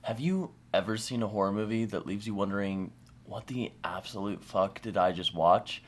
Have you ever seen a horror movie that leaves you wondering, what the absolute fuck did I just watch?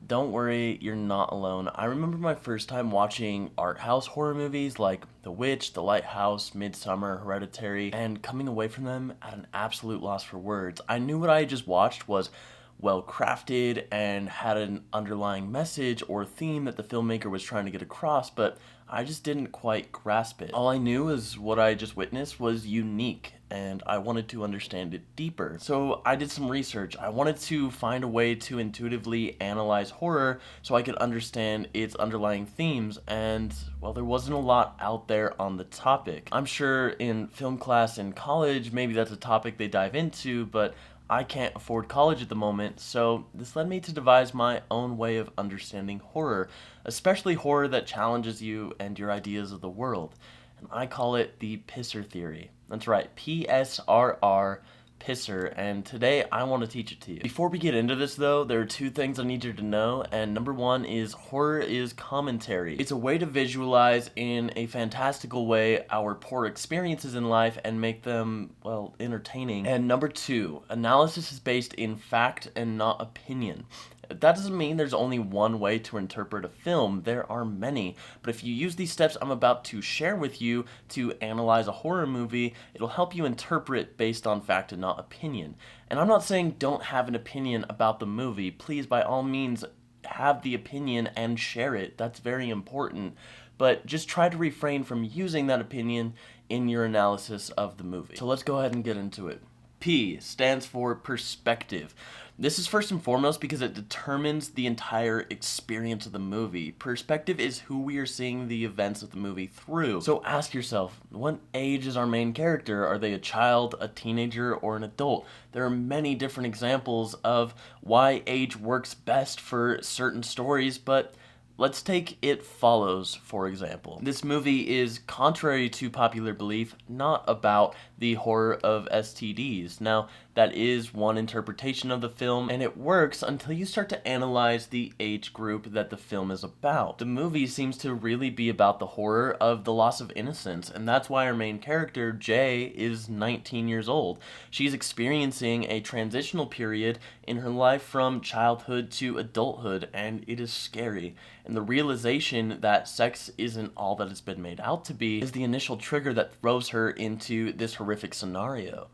Don't worry, you're not alone. I remember my first time watching art house horror movies like The Witch, The Lighthouse, Midsummer, Hereditary, and coming away from them at an absolute loss for words. I knew what I had just watched was well crafted and had an underlying message or theme that the filmmaker was trying to get across, but I just didn't quite grasp it. All I knew is what I just witnessed was unique, and I wanted to understand it deeper. So I did some research. I wanted to find a way to intuitively analyze horror so I could understand its underlying themes, and well, there wasn't a lot out there on the topic. I'm sure in film class in college, maybe that's a topic they dive into, but I can't afford college at the moment, so this led me to devise my own way of understanding horror, especially horror that challenges you and your ideas of the world. And I call it the pisser theory. That's right, PSRR, pisser, and today I want to teach it to you. Before we get into this though, there are two things I need you to know, and number one is horror is commentary. It's a way to visualize in a fantastical way our poor experiences in life and make them, well, entertaining. And number two, analysis is based in fact and not opinion. That doesn't mean there's only one way to interpret a film. There are many. But if you use these steps I'm about to share with you to analyze a horror movie, it'll help you interpret based on fact and not opinion. And I'm not saying don't have an opinion about the movie. Please, by all means, have the opinion and share it. That's very important. But just try to refrain from using that opinion in your analysis of the movie. So let's go ahead and get into it. P stands for perspective. This is first and foremost because it determines the entire experience of the movie. Perspective is who we are seeing the events of the movie through. So ask yourself, what age is our main character? Are they a child, a teenager, or an adult? There are many different examples of why age works best for certain stories, but let's take It Follows, for example. This movie is, contrary to popular belief, not about the horror of STDs. Now, that is one interpretation of the film, and it works until you start to analyze the age group that the film is about. The movie seems to really be about the horror of the loss of innocence, and that's why our main character, Jay, is 19 years old. She's experiencing a transitional period in her life from childhood to adulthood, and it is scary. And the realization that sex isn't all that it's been made out to be is the initial trigger that throws her into this horrific scenario.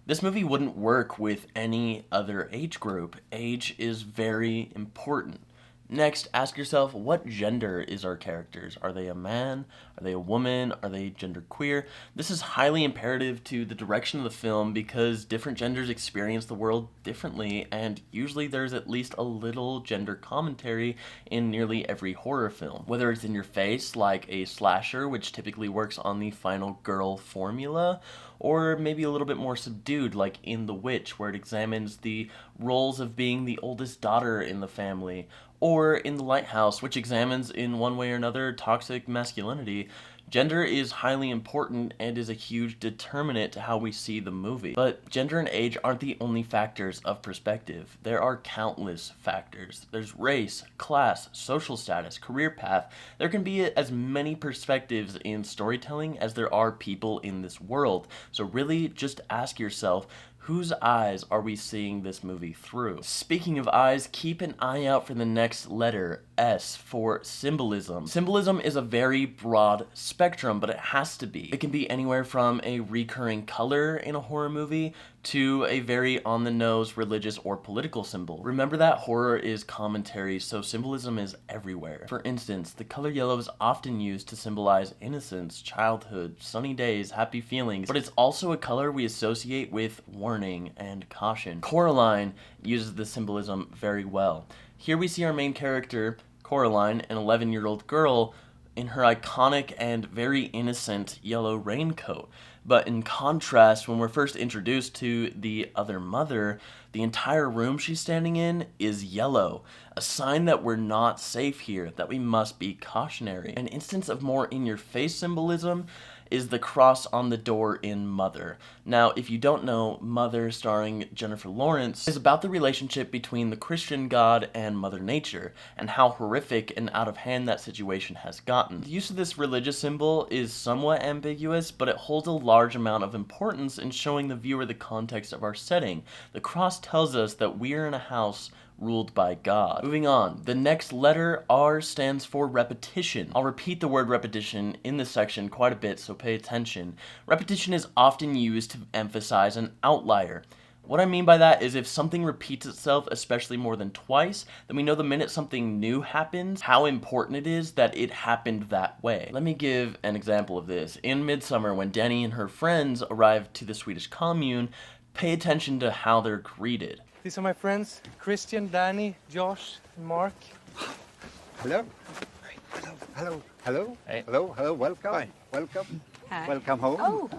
This movie wouldn't work with any other age group. Age is very important. Next, ask yourself, what gender is our characters? Are they a man? Are they a woman? Are they genderqueer? This is highly imperative to the direction of the film because different genders experience the world differently, and usually there's at least a little gender commentary in nearly every horror film. Whether it's in your face, like a slasher, which typically works on the final girl formula, or maybe a little bit more subdued, like in The Witch, where it examines the roles of being the oldest daughter in the family, or in The Lighthouse, which examines in one way or another toxic masculinity. Gender is highly important and is a huge determinant to how we see the movie. But gender and age aren't the only factors of perspective. There are countless factors. There's race, class, social status, career path. There can be as many perspectives in storytelling as there are people in this world. So really just ask yourself, whose eyes are we seeing this movie through? Speaking of eyes, keep an eye out for the next letter, S, for symbolism. Symbolism is a very broad spectrum, but it has to be. It can be anywhere from a recurring color in a horror movie to a very on-the-nose religious or political symbol. Remember that horror is commentary, so symbolism is everywhere. For instance, the color yellow is often used to symbolize innocence, childhood, sunny days, happy feelings, but it's also a color we associate with warning and caution. Coraline uses the symbolism very well. Here we see our main character, Coraline, an 11-year-old girl, in her iconic and very innocent yellow raincoat. But in contrast, when we're first introduced to the other mother, the entire room she's standing in is yellow, a sign that we're not safe here, that we must be cautionary. An instance of more in-your-face symbolism is the cross on the door in Mother. Now, if you don't know, Mother, starring Jennifer Lawrence, is about the relationship between the Christian God and Mother Nature, and how horrific and out of hand that situation has gotten. The use of this religious symbol is somewhat ambiguous, but it holds a large amount of importance in showing the viewer the context of our setting. The cross tells us that we are in a house ruled by God. Moving on, the next letter, R, stands for repetition. I'll repeat the word repetition in this section quite a bit, so pay attention. Repetition is often used to emphasize an outlier. What I mean by that is if something repeats itself, especially more than twice, then we know the minute something new happens, how important it is that it happened that way. Let me give an example of this. In Midsummer, when Dani and her friends arrive to the Swedish commune, pay attention to how they're greeted. These are my friends, Christian, Dani, Josh, and Mark. Hello. Hello. Hello. Hello. Hey. Hello. Hello. Welcome. Hi. Welcome. Hi. Welcome home. Oh,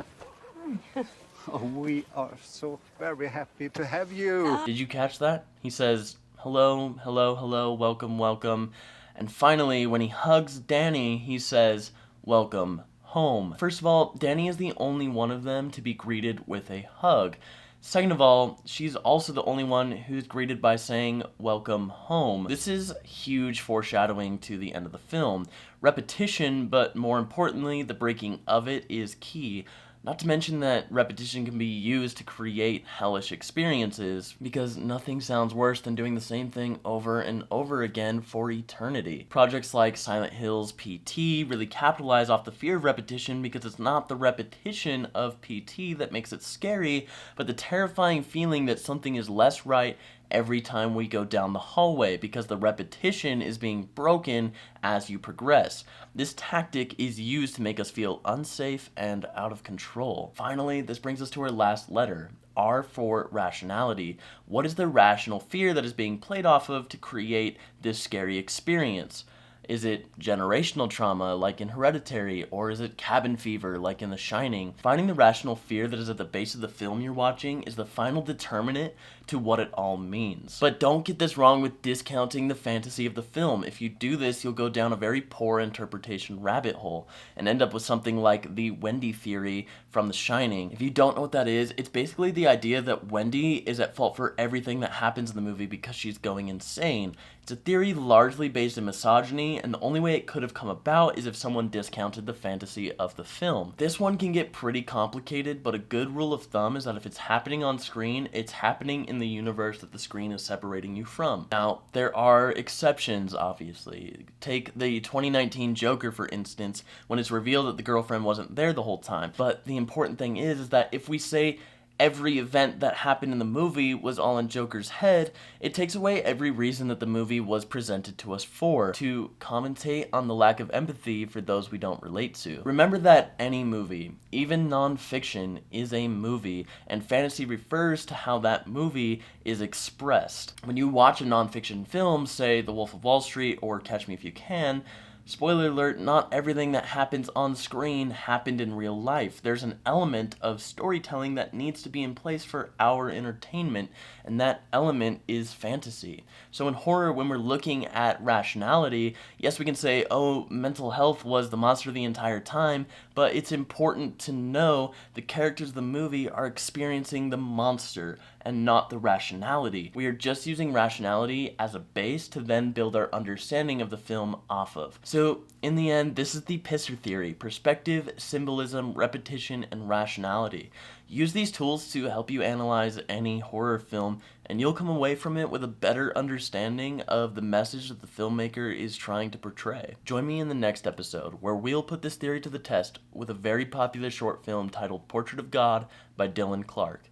Oh, we are so very happy to have you. Did you catch that? He says, hello, hello, hello, welcome, welcome. And finally, when he hugs Dani, he says, welcome home. First of all, Dani is the only one of them to be greeted with a hug. Second of all, she's also the only one who's greeted by saying, welcome home. This is huge foreshadowing to the end of the film. Repetition, but more importantly, the breaking of it, is key. Not to mention that repetition can be used to create hellish experiences, because nothing sounds worse than doing the same thing over and over again for eternity. Projects like Silent Hill's PT really capitalize off the fear of repetition, because it's not the repetition of PT that makes it scary, but the terrifying feeling that something is less right every time we go down the hallway, because the repetition is being broken as you progress. This tactic is used to make us feel unsafe and out of control. Finally, this brings us to our last letter, R, for rationality. What is the rational fear that is being played off of to create this scary experience? Is it generational trauma, like in Hereditary, or is it cabin fever, like in The Shining? Finding the rational fear that is at the base of the film you're watching is the final determinant to what it all means. But don't get this wrong with discounting the fantasy of the film. If you do this, you'll go down a very poor interpretation rabbit hole and end up with something like the Wendy theory from The Shining. If you don't know what that is, it's basically the idea that Wendy is at fault for everything that happens in the movie because she's going insane. It's a theory largely based in misogyny, and the only way it could have come about is if someone discounted the fantasy of the film. This one can get pretty complicated, but a good rule of thumb is that if it's happening on screen, it's happening in the universe that the screen is separating you from. Now, there are exceptions, obviously. Take the 2019 Joker, for instance, when it's revealed that the girlfriend wasn't there the whole time. But the important thing is that if we say every event that happened in the movie was all in Joker's head, it takes away every reason that the movie was presented to us for, to commentate on the lack of empathy for those we don't relate to. Remember that any movie, even non-fiction, is a movie, and fantasy refers to how that movie is expressed. When you watch a non-fiction film, say The Wolf of Wall Street or Catch Me If You Can, spoiler alert, not everything that happens on screen happened in real life. There's an element of storytelling that needs to be in place for our entertainment, and that element is fantasy. So in horror, when we're looking at rationality, yes, we can say, oh, mental health was the monster the entire time, but it's important to know the characters of the movie are experiencing the monster and not the rationality. We are just using rationality as a base to then build our understanding of the film off of. So, in the end, this is the PSRR theory: perspective, symbolism, repetition, and rationality. Use these tools to help you analyze any horror film, and you'll come away from it with a better understanding of the message that the filmmaker is trying to portray. Join me in the next episode, where we'll put this theory to the test with a very popular short film titled Portrait of God by Dylan Clark.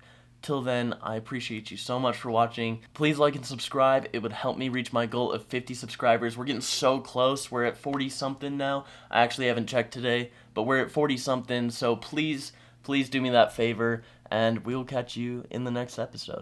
Till then, I appreciate you so much for watching. Please like and subscribe. It would help me reach my goal of 50 subscribers. We're getting so close. We're at 40 something now. I actually haven't checked today, but we're at 40 something. So please do me that favor, and we will catch you in the next episode.